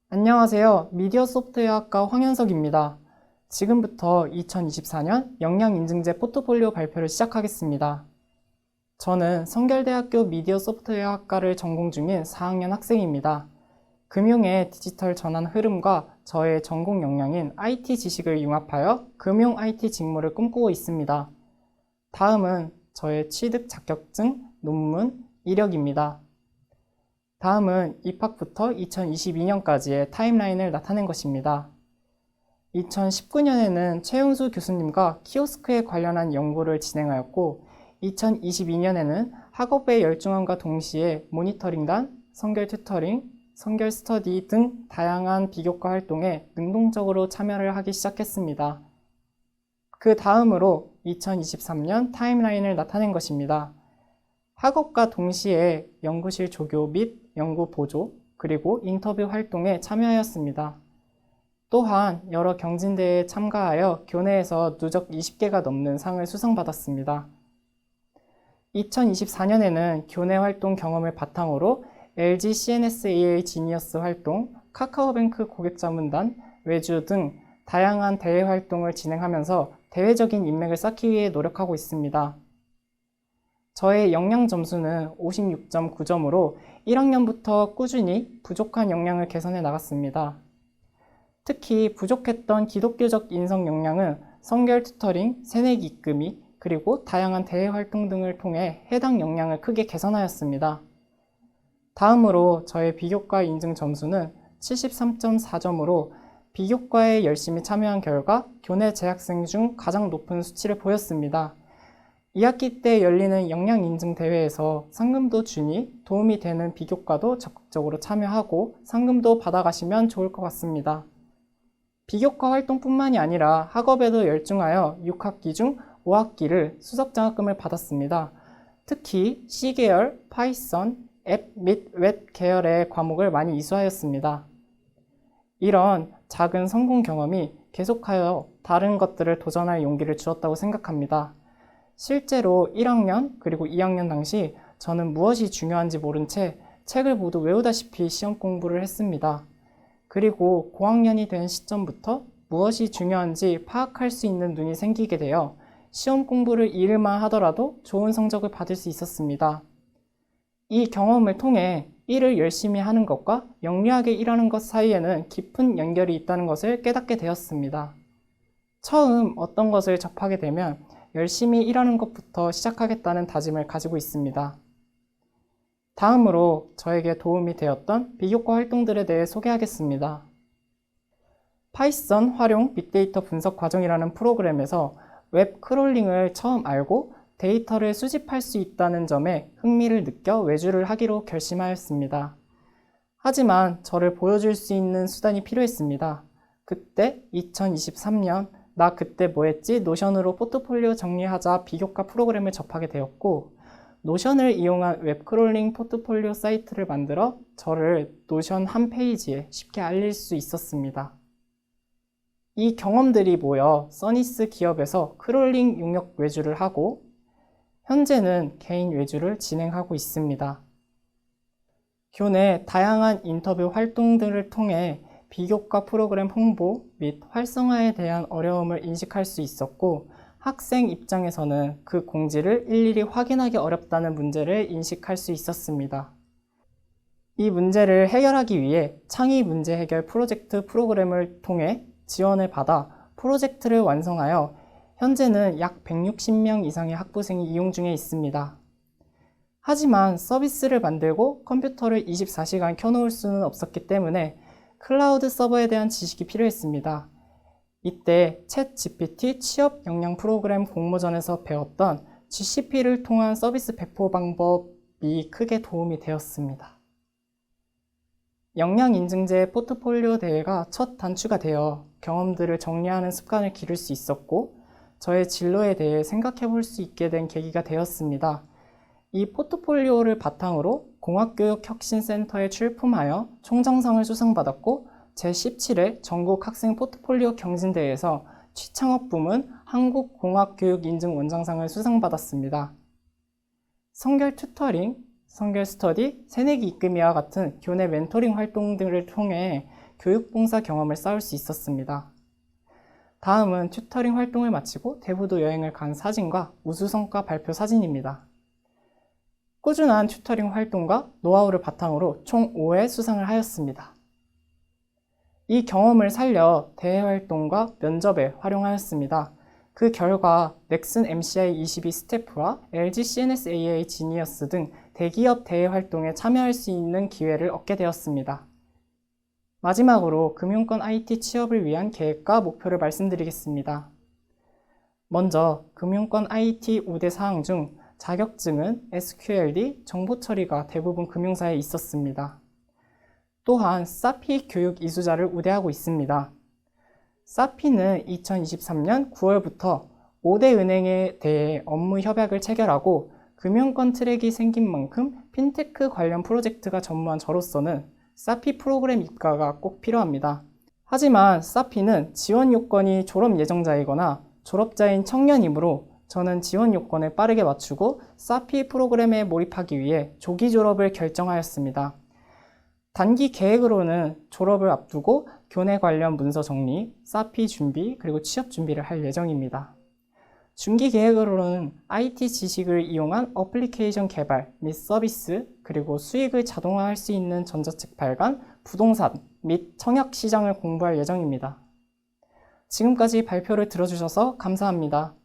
안녕하세요. 미디어 소프트웨어학과 황현석입니다. 지금부터 2024년 역량인증제 포트폴리오 발표를 시작하겠습니다. 저는 성결대학교 미디어 소프트웨어학과를 전공 중인 4학년 학생입니다. 금융의 디지털 전환 흐름과 저의 전공 역량인 IT 지식을 융합하여 금융 IT 직무를 꿈꾸고 있습니다. 다음은 저의 취득 자격증, 논문, 이력입니다. 다음은 입학부터 2022년까지의 타임라인을 나타낸 것입니다. 2019년에는 최용수 교수님과 키오스크에 관련한 연구를 진행하였고 2022년에는 학업에 열중함과 동시에 모니터링단, 성결 튜터링, 성결 스터디 등 다양한 비교과 활동에 능동적으로 참여를 하기 시작했습니다. 그 다음으로 2023년 타임라인을 나타낸 것입니다. 학업과 동시에 연구실 조교 및 연구 보조, 그리고 인터뷰 활동에 참여하였습니다. 또한 여러 경진대회에 참가하여 교내에서 누적 20개가 넘는 상을 수상받았습니다. 2024년에는 교내 활동 경험을 바탕으로 LG CNSAA 지니어스 활동, 카카오뱅크 고객자문단, 외주 등 다양한 대회 활동을 진행하면서 대외적인 인맥을 쌓기 위해 노력하고 있습니다. 저의 역량 점수는 56.9점으로 1학년부터 꾸준히 부족한 역량을 개선해 나갔습니다. 특히 부족했던 기독교적 인성 역량은 성결 튜터링, 새내기 이끌미, 그리고 다양한 대외 활동 등을 통해 해당 역량을 크게 개선하였습니다. 다음으로 저의 비교과 인증 점수는 73.4점으로 비교과에 열심히 참여한 결과 교내 재학생 중 가장 높은 수치를 보였습니다. 2학기 때 열리는 역량인증대회에서 상금도 주니 도움이 되는 비교과도 적극적으로 참여하고 상금도 받아가시면 좋을 것 같습니다. 비교과 활동뿐만이 아니라 학업에도 열중하여 6학기 중 5학기를 수석장학금을 받았습니다. 특히 C계열, 파이썬, 앱 및 웹 계열의 과목을 많이 이수하였습니다. 이런 작은 성공 경험이 계속하여 다른 것들을 도전할 용기를 주었다고 생각합니다. 실제로 1학년 그리고 2학년 당시 저는 무엇이 중요한지 모른 채 책을 모두 외우다시피 시험 공부를 했습니다. 그리고 고학년이 된 시점부터 무엇이 중요한지 파악할 수 있는 눈이 생기게 되어 시험 공부를 이을만 하더라도 좋은 성적을 받을 수 있었습니다. 이 경험을 통해 일을 열심히 하는 것과 영리하게 일하는 것 사이에는 깊은 연결이 있다는 것을 깨닫게 되었습니다. 처음 어떤 것을 접하게 되면 열심히 일하는 것부터 시작하겠다는 다짐을 가지고 있습니다. 다음으로 저에게 도움이 되었던 비교과 활동들에 대해 소개하겠습니다. 파이썬 활용 빅데이터 분석 과정이라는 프로그램에서 웹 크롤링을 처음 알고 데이터를 수집할 수 있다는 점에 흥미를 느껴 외주를 하기로 결심하였습니다. 하지만 저를 보여줄 수 있는 수단이 필요했습니다. 그때 2023년 나 그때 뭐 했지? 노션으로 포트폴리오 정리하자 비교과 프로그램을 접하게 되었고 노션을 이용한 웹크롤링 포트폴리오 사이트를 만들어 저를 노션 한 페이지에 쉽게 알릴 수 있었습니다. 이 경험들이 모여 써니스 기업에서 크롤링 용역 외주를 하고 현재는 개인 외주를 진행하고 있습니다. 교내 다양한 인터뷰 활동들을 통해 비교과 프로그램 홍보 및 활성화에 대한 어려움을 인식할 수 있었고 학생 입장에서는 그 공지를 일일이 확인하기 어렵다는 문제를 인식할 수 있었습니다. 이 문제를 해결하기 위해 창의 문제 해결 프로젝트 프로그램을 통해 지원을 받아 프로젝트를 완성하여 현재는 약 160명 이상의 학부생이 이용 중에 있습니다. 하지만 서비스를 만들고 컴퓨터를 24시간 켜놓을 수는 없었기 때문에 클라우드 서버에 대한 지식이 필요했습니다. 이때 챗 GPT 취업 역량 프로그램 공모전에서 배웠던 GCP를 통한 서비스 배포 방법이 크게 도움이 되었습니다. 역량인증제 포트폴리오 대회가 첫 단추가 되어 경험들을 정리하는 습관을 기를 수 있었고 저의 진로에 대해 생각해 볼 수 있게 된 계기가 되었습니다. 이 포트폴리오를 바탕으로 공학교육혁신센터에 출품하여 총장상을 수상받았고 제17회 전국 학생 포트폴리오 경진대회에서 취창업 부문 한국공학교육인증원장상을 수상받았습니다. 성결 튜터링, 성결 스터디, 새내기 이끌미와 같은 교내 멘토링 활동 등을 통해 교육봉사 경험을 쌓을 수 있었습니다. 다음은 튜터링 활동을 마치고 대부도 여행을 간 사진과 우수성과 발표 사진입니다. 꾸준한 튜터링 활동과 노하우를 바탕으로 총 5회 수상을 하였습니다. 이 경험을 살려 대회 활동과 면접에 활용하였습니다. 그 결과 넥슨 MCI 22 스태프와 LG CNS-AA 지니어스 등 대기업 대회 활동에 참여할 수 있는 기회를 얻게 되었습니다. 마지막으로 금융권 IT 취업을 위한 계획과 목표를 말씀드리겠습니다. 먼저 금융권 IT 우대 사항 중 자격증은 SQLD, 정보 처리가 대부분 금융사에 있었습니다. 또한 사피 교육 이수자를 우대하고 있습니다. 사피는 2023년 9월부터 5대 은행에 대해 업무 협약을 체결하고 금융권 트랙이 생긴 만큼 핀테크 관련 프로젝트가 전무한 저로서는 사피 프로그램 입가가 꼭 필요합니다. 하지만 사피는 지원 요건이 졸업 예정자이거나 졸업자인 청년이므로 저는 지원 요건을 빠르게 맞추고 사피 프로그램에 몰입하기 위해 조기 졸업을 결정하였습니다. 단기 계획으로는 졸업을 앞두고 교내 관련 문서 정리, 사피 준비, 그리고 취업 준비를 할 예정입니다. 중기 계획으로는 IT 지식을 이용한 어플리케이션 개발 및 서비스, 그리고 수익을 자동화할 수 있는 전자책 발간, 부동산 및 청약 시장을 공부할 예정입니다. 지금까지 발표를 들어주셔서 감사합니다.